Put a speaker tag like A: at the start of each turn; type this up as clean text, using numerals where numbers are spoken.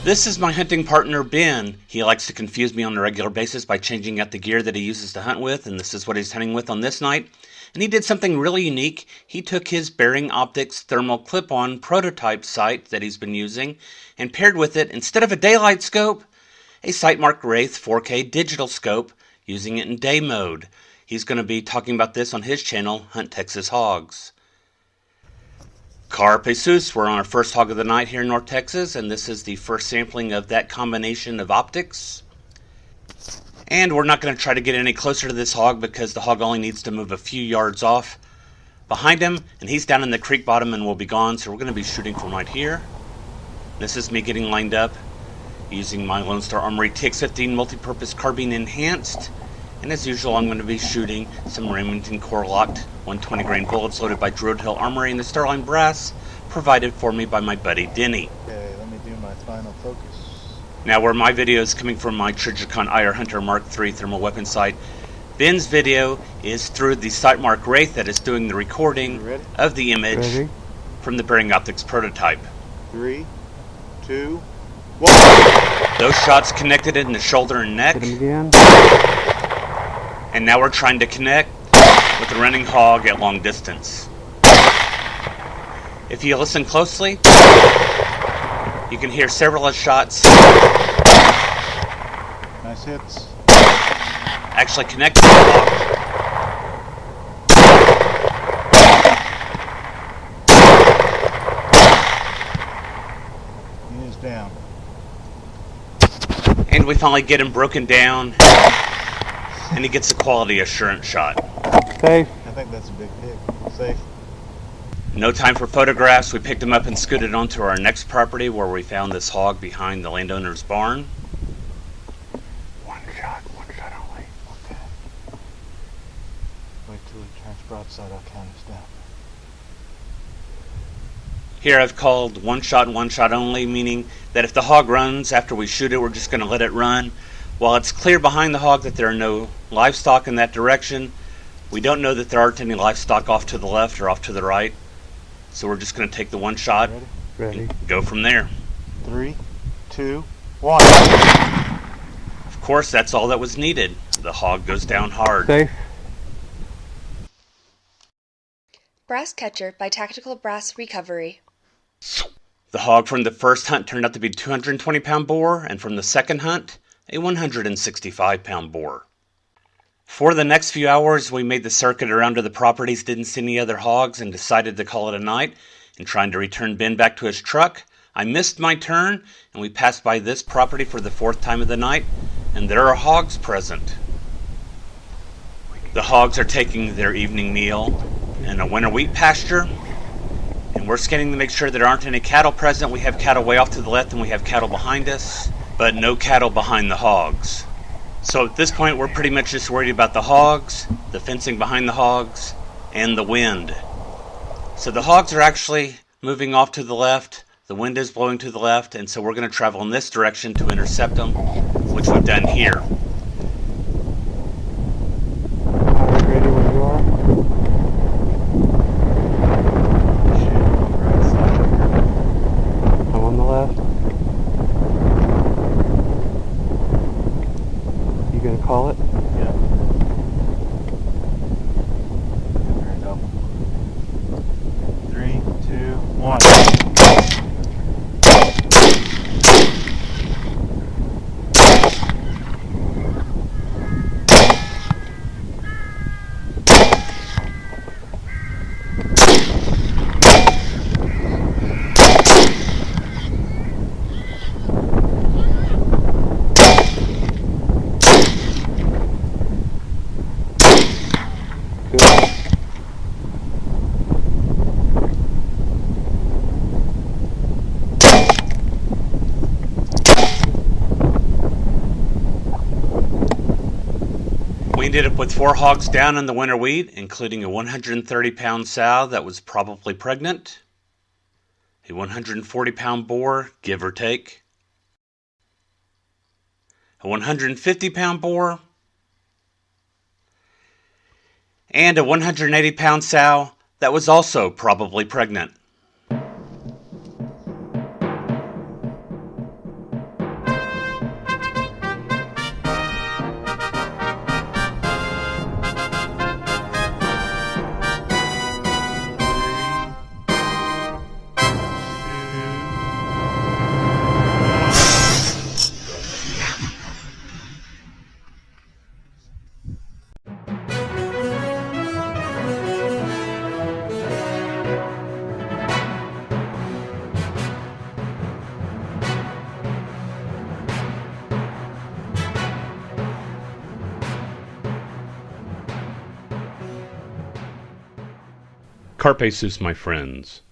A: This is my hunting partner, Ben. He likes to confuse me on a regular basis by changing out the gear that he uses to hunt with, and this is what he's hunting with on this night. And he did something really unique. He took his Bering Optics thermal clip-on prototype sight that he's been using and paired with it, instead of a daylight scope, a Sightmark Wraith 4K digital scope, using it in day mode. He's going to be talking about this on his channel, Hunt Texas Hogs. Carpe Jesus, we're on our first hog of the night here in North Texas, and this is the first sampling of that combination of optics. And we're not going to try to get any closer to this hog because the hog only needs to move a few yards off behind him, and he's down in the creek bottom and will be gone, so we're going to be shooting from right here. This is me getting lined up using my Lone Star Armory TX15 multi-purpose carbine enhanced. And as usual, I'm going to be shooting some Remington Core-Lokt 120 grain bullets loaded by Druid Hill Armory in the Starline brass provided for me by my buddy Denny.
B: Okay, let me do my final focus.
A: Now, where my video is coming from my Trijicon IR Hunter Mark III thermal weapon sight, Ben's video is through the Sightmark Wraith that is doing the recording of the image from the Bering Optics prototype.
B: 3, 2, 1.
A: Those shots connected in the shoulder and neck.
C: Hit him again.
A: And now we're trying to connect with the running hog at long distance. If you listen closely, you can hear several shots
B: Nice hits.
A: actually connect to the hog.
B: He is down.
A: And we finally get him broken down, and he gets a quality assurance shot.
C: Safe.
B: I think that's a big pick. Safe.
A: No time for photographs. We picked him up and scooted onto our next property where we found this hog behind the landowner's barn.
B: One shot only. Okay. Wait till he turns broadside, I'll count us down.
A: Here I've called one shot only, meaning that if the hog runs after we shoot it, we're just going to let it run. While it's clear behind the hog that there are no livestock in that direction, we don't know that there aren't any livestock off to the left or off to the right. So we're just going to take the one shot
C: Ready.
A: and go from there.
B: 3, 2, 1.
A: Of course, that's all that was needed. The hog goes down hard.
C: Safe.
D: Brass Catcher by Tactical Brass Recovery.
A: The hog from the first hunt turned out to be a 220-pound boar, and from the second hunt, a 165-pound boar. For the next few hours, we made the circuit around to the properties, didn't see any other hogs, and decided to call it a night. And trying to return Ben back to his truck, I missed my turn, and we passed by this property for the fourth time of the night, and there are hogs present. The hogs are taking their evening meal in a winter wheat pasture, and we're scanning to make sure there aren't any cattle present. We have cattle way off to the left, and we have cattle behind us, but no cattle behind the hogs. So at this point, we're pretty much just worried about the hogs, the fencing behind the hogs, and the wind. So the hogs are actually moving off to the left, the wind is blowing to the left, and so we're going to travel in this direction to intercept them, which we've done here.
C: Alright, ready when you are. I'm on the left. You gonna call it?
B: Yeah. There we go. 3, 2, 1.
A: We ended up with 4 hogs down in the winter wheat, including a 130-pound sow that was probably pregnant, a 140-pound boar, give or take, a 150-pound boar, and a 180-pound sow that was also probably pregnant. Carpe sus, my friends.